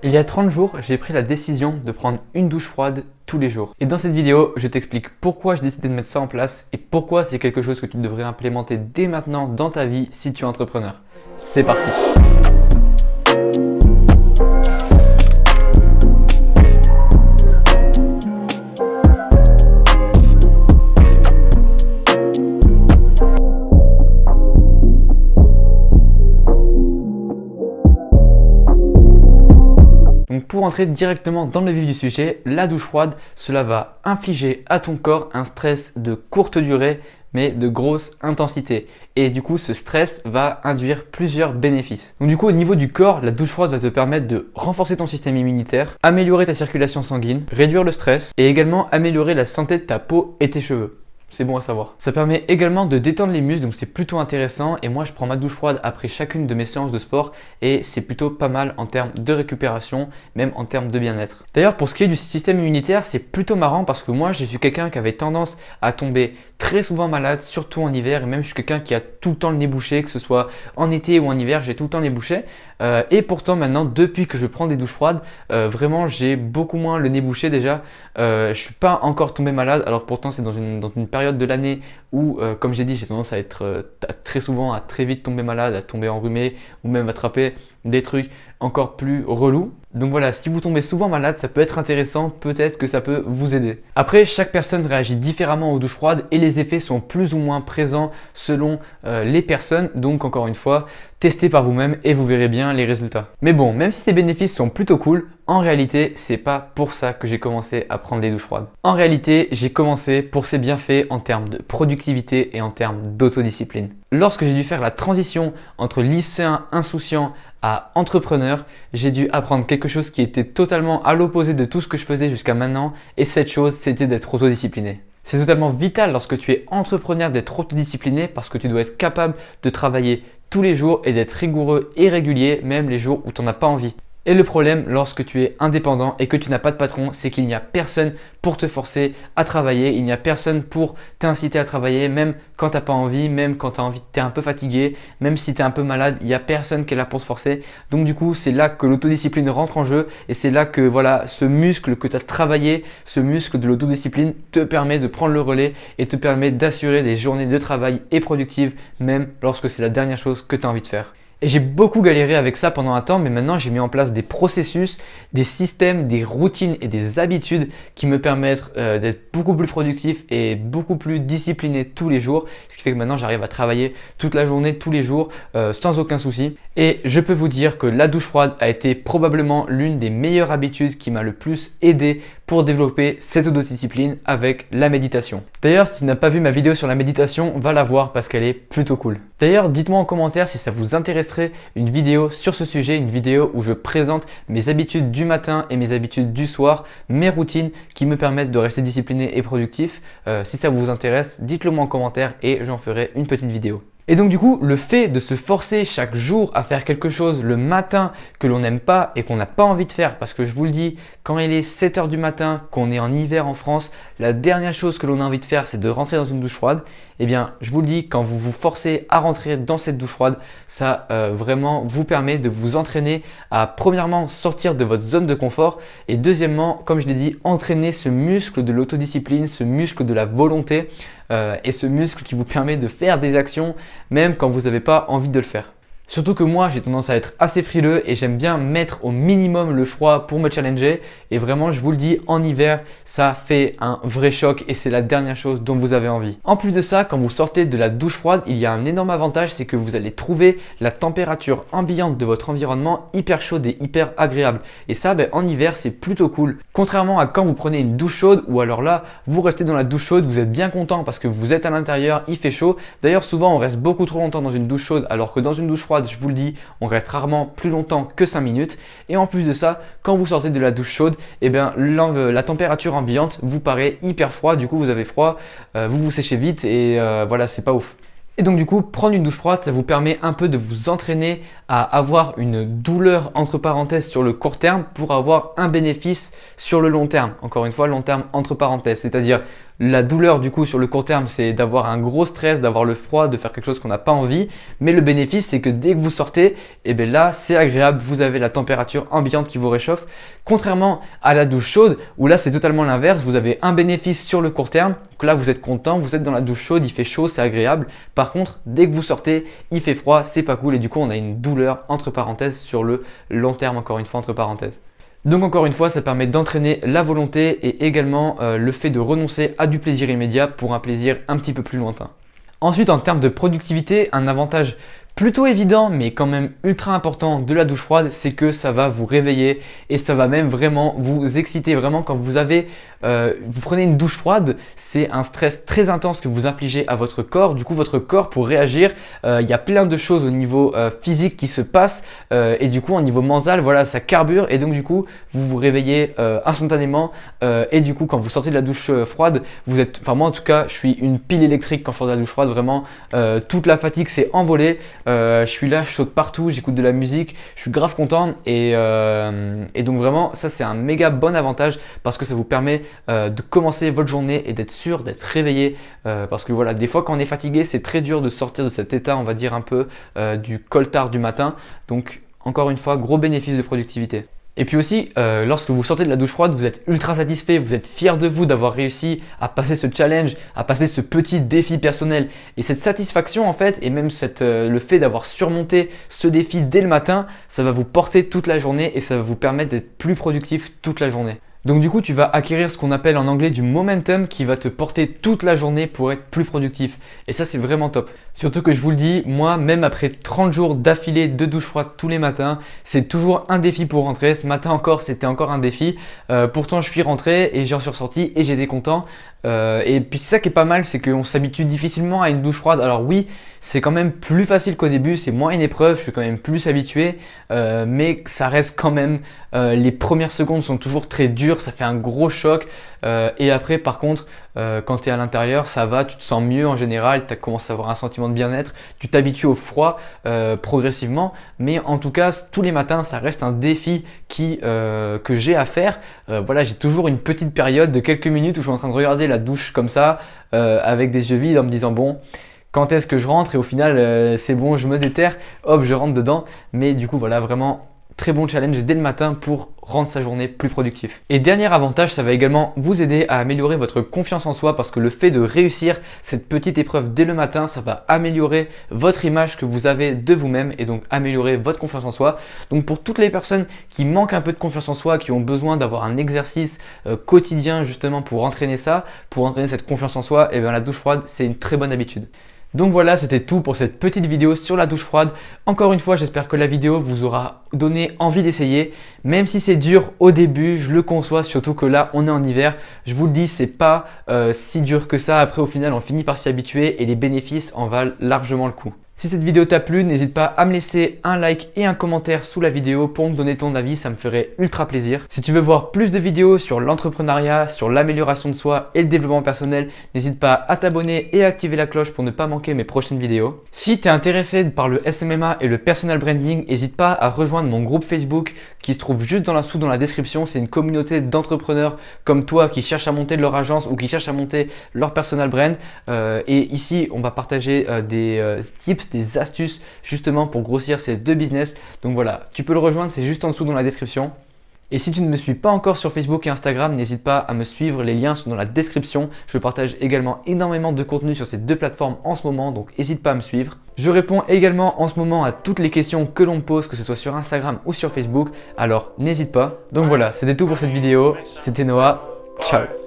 Il y a 30 jours, j'ai pris la décision de prendre une douche froide tous les jours. Et dans cette vidéo, je t'explique pourquoi j'ai décidé de mettre ça en place et pourquoi c'est quelque chose que tu devrais implémenter dès maintenant dans ta vie si tu es entrepreneur. C'est parti! Donc pour entrer directement dans le vif du sujet, la douche froide, cela va infliger à ton corps un stress de courte durée mais de grosse intensité. Et du coup, ce stress va induire plusieurs bénéfices. Donc du coup, au niveau du corps, la douche froide va te permettre de renforcer ton système immunitaire, améliorer ta circulation sanguine, réduire le stress et également améliorer la santé de ta peau et tes cheveux. C'est bon à savoir. Ça permet également de détendre les muscles, donc c'est plutôt intéressant. Et moi, je prends ma douche froide après chacune de mes séances de sport et c'est plutôt pas mal en termes de récupération, même en termes de bien-être. D'ailleurs, pour ce qui est du système immunitaire, c'est plutôt marrant parce que moi, je suis quelqu'un qui avait tendance à tomber très souvent malade, surtout en hiver. Et même, je suis quelqu'un qui a tout le temps le nez bouché, que ce soit en été ou en hiver, j'ai tout le temps le nez bouché. Et pourtant, maintenant, depuis que je prends des douches froides, vraiment, j'ai beaucoup moins le nez bouché déjà. Je suis pas encore tombé malade, alors pourtant c'est dans une période de l'année où, comme j'ai dit, j'ai tendance à être très souvent à très vite tomber malade, à tomber enrhumé ou même attraper des trucs encore plus relous. Donc voilà, si vous tombez souvent malade, ça peut être intéressant, peut-être que ça peut vous aider. Après, chaque personne réagit différemment aux douches froides et les effets sont plus ou moins présents selon les personnes. Donc encore une fois, testez par vous-même et vous verrez bien les résultats. Mais bon, même si ces bénéfices sont plutôt cool, en réalité, c'est pas pour ça que j'ai commencé à prendre des douches froides. En réalité, j'ai commencé pour ses bienfaits en termes de productivité et en termes d'autodiscipline. Lorsque j'ai dû faire la transition entre lycéen insouciant à entrepreneur, j'ai dû apprendre quelque chose qui était totalement à l'opposé de tout ce que je faisais jusqu'à maintenant et cette chose, c'était d'être autodiscipliné. C'est totalement vital lorsque tu es entrepreneur d'être autodiscipliné parce que tu dois être capable de travailler tous les jours et d'être rigoureux et régulier même les jours où tu n'en as pas envie. Et le problème lorsque tu es indépendant et que tu n'as pas de patron, c'est qu'il n'y a personne pour te forcer à travailler, il n'y a personne pour t'inciter à travailler, même quand tu n'as pas envie, même quand tu as envie, tu es un peu fatigué, même si tu es un peu malade, il n'y a personne qui est là pour te forcer. Donc du coup, c'est là que l'autodiscipline rentre en jeu et c'est là que voilà, ce muscle que tu as travaillé, ce muscle de l'autodiscipline te permet de prendre le relais et te permet d'assurer des journées de travail et productives, même lorsque c'est la dernière chose que tu as envie de faire. Et j'ai beaucoup galéré avec ça pendant un temps, mais maintenant j'ai mis en place des processus, des systèmes, des routines et des habitudes qui me permettent d'être beaucoup plus productif et beaucoup plus discipliné tous les jours. Ce qui fait que maintenant j'arrive à travailler toute la journée, tous les jours, sans aucun souci. Et je peux vous dire que la douche froide a été probablement l'une des meilleures habitudes qui m'a le plus aidé pour développer cette autodiscipline avec la méditation. D'ailleurs, si tu n'as pas vu ma vidéo sur la méditation, va la voir parce qu'elle est plutôt cool. D'ailleurs, dites-moi en commentaire si ça vous intéresserait une vidéo sur ce sujet, une vidéo où je présente mes habitudes du matin et mes habitudes du soir, mes routines qui me permettent de rester discipliné et productif. Si ça vous intéresse, dites-le moi en commentaire et j'en ferai une petite vidéo. Et donc du coup, le fait de se forcer chaque jour à faire quelque chose le matin que l'on n'aime pas et qu'on n'a pas envie de faire, parce que je vous le dis, quand il est 7 h du matin, qu'on est en hiver en France, la dernière chose que l'on a envie de faire, c'est de rentrer dans une douche froide. Eh bien, je vous le dis, quand vous vous forcez à rentrer dans cette douche froide, ça vraiment vous permet de vous entraîner à premièrement sortir de votre zone de confort et deuxièmement, comme je l'ai dit, entraîner ce muscle de l'autodiscipline, ce muscle de la volonté et ce muscle qui vous permet de faire des actions même quand vous n'avez pas envie de le faire. Surtout que moi, j'ai tendance à être assez frileux et j'aime bien mettre au minimum le froid pour me challenger. Et vraiment, je vous le dis, en hiver, ça fait un vrai choc et c'est la dernière chose dont vous avez envie. En plus de ça, quand vous sortez de la douche froide, il y a un énorme avantage, c'est que vous allez trouver la température ambiante de votre environnement hyper chaude et hyper agréable. Et ça, en hiver, c'est plutôt cool. Contrairement à quand vous prenez une douche chaude ou alors là, vous restez dans la douche chaude, vous êtes bien content parce que vous êtes à l'intérieur, il fait chaud. D'ailleurs, souvent, on reste beaucoup trop longtemps dans une douche chaude alors que dans une douche froide, je vous le dis, on reste rarement plus longtemps que 5 minutes. Et en plus de ça, quand vous sortez de la douche chaude, la température ambiante vous paraît hyper froid. Du coup, vous avez froid, vous vous séchez vite et voilà, c'est pas ouf. Et donc du coup, prendre une douche froide, ça vous permet un peu de vous entraîner à avoir une douleur entre parenthèses sur le court terme pour avoir un bénéfice sur le long terme. Encore une fois, long terme entre parenthèses, c'est-à-dire la douleur du coup sur le court terme, c'est d'avoir un gros stress, d'avoir le froid, de faire quelque chose qu'on n'a pas envie. Mais le bénéfice, c'est que dès que vous sortez, et bien là, c'est agréable, vous avez la température ambiante qui vous réchauffe. Contrairement à la douche chaude, où là, c'est totalement l'inverse. Vous avez un bénéfice sur le court terme. Donc là, vous êtes content, vous êtes dans la douche chaude, il fait chaud, c'est agréable. Par contre, dès que vous sortez, il fait froid, c'est pas cool. Et du coup, on a une douleur entre parenthèses sur le long terme, encore une fois, entre parenthèses. Donc encore une fois, ça permet d'entraîner la volonté et également le fait de renoncer à du plaisir immédiat pour un plaisir un petit peu plus lointain. Ensuite, en termes de productivité, un avantage plutôt évident mais quand même ultra important de la douche froide, c'est que ça va vous réveiller et ça va même vraiment vous exciter. Vraiment, quand vous prenez une douche froide, c'est un stress très intense que vous infligez à votre corps. Du coup, votre corps, pour réagir, il y a plein de choses au niveau physique qui se passent et du coup, au niveau mental, voilà, ça carbure et donc du coup, vous vous réveillez instantanément et du coup, quand vous sortez de la douche froide, vous êtes, enfin moi en tout cas, je suis une pile électrique quand je sors de la douche froide. Vraiment, toute la fatigue s'est envolée. Je suis là, je saute partout, j'écoute de la musique, je suis grave content et donc vraiment ça c'est un méga bon avantage parce que ça vous permet de commencer votre journée et d'être sûr d'être réveillé parce que voilà, des fois quand on est fatigué c'est très dur de sortir de cet état, on va dire un peu du coltard du matin. Donc encore une fois, gros bénéfice de productivité. Et puis aussi, lorsque vous sortez de la douche froide, vous êtes ultra satisfait, vous êtes fier de vous d'avoir réussi à passer ce challenge, à passer ce petit défi personnel. Et cette satisfaction en fait, et même le fait d'avoir surmonté ce défi dès le matin, ça va vous porter toute la journée et ça va vous permettre d'être plus productif toute la journée. Donc du coup, tu vas acquérir ce qu'on appelle en anglais du momentum qui va te porter toute la journée pour être plus productif. Et ça, c'est vraiment top. Surtout que je vous le dis, moi, même après 30 jours d'affilée de douche froide tous les matins, c'est toujours un défi pour rentrer. Ce matin encore, c'était encore un défi. Pourtant, je suis rentré et j'en suis ressorti et j'étais content. Et puis ça qui est pas mal, c'est qu'on s'habitue difficilement à une douche froide. Alors oui, c'est quand même plus facile qu'au début, c'est moins une épreuve, je suis quand même plus habitué, mais ça reste quand même, les premières secondes sont toujours très dures, ça fait un gros choc. Et après par contre, quand tu es à l'intérieur, ça va, tu te sens mieux en général, tu commences à avoir un sentiment de bien-être, tu t'habitues au froid progressivement, mais en tout cas tous les matins ça reste un défi que j'ai à faire. Voilà, j'ai toujours une petite période de quelques minutes où je suis en train de regarder la douche comme ça avec des yeux vides en me disant bon, quand est-ce que je rentre, et au final c'est bon, je me déterre, hop je rentre dedans. Mais du coup voilà, vraiment très bon challenge dès le matin pour rendre sa journée plus productive. Et dernier avantage, ça va également vous aider à améliorer votre confiance en soi parce que le fait de réussir cette petite épreuve dès le matin, ça va améliorer votre image que vous avez de vous-même et donc améliorer votre confiance en soi. Donc pour toutes les personnes qui manquent un peu de confiance en soi, qui ont besoin d'avoir un exercice quotidien justement pour entraîner ça, pour entraîner cette confiance en soi, et bien la douche froide, c'est une très bonne habitude. Donc voilà, c'était tout pour cette petite vidéo sur la douche froide. Encore une fois, j'espère que la vidéo vous aura donné envie d'essayer. Même si c'est dur au début, je le conçois, surtout que là, on est en hiver. Je vous le dis, c'est pas si dur que ça. Après, au final, on finit par s'y habituer et les bénéfices en valent largement le coup. Si cette vidéo t'a plu, n'hésite pas à me laisser un like et un commentaire sous la vidéo pour me donner ton avis, ça me ferait ultra plaisir. Si tu veux voir plus de vidéos sur l'entrepreneuriat, sur l'amélioration de soi et le développement personnel, n'hésite pas à t'abonner et à activer la cloche pour ne pas manquer mes prochaines vidéos. Si tu es intéressé par le SMMA et le personal branding, n'hésite pas à rejoindre mon groupe Facebook qui se trouve juste dans la description. C'est une communauté d'entrepreneurs comme toi qui cherchent à monter leur agence ou qui cherchent à monter leur personal brand. Et ici, on va partager des tips, des astuces justement pour grossir ces deux business. Donc voilà, tu peux le rejoindre, c'est juste en dessous dans la description. Et si tu ne me suis pas encore sur Facebook et Instagram, n'hésite pas à me suivre, les liens sont dans la description. Je partage également énormément de contenu sur ces deux plateformes en ce moment, donc n'hésite pas à me suivre. Je réponds également en ce moment à toutes les questions que l'on me pose, que ce soit sur Instagram ou sur Facebook, alors n'hésite pas. Donc voilà, c'était tout pour cette vidéo, c'était Noah, ciao.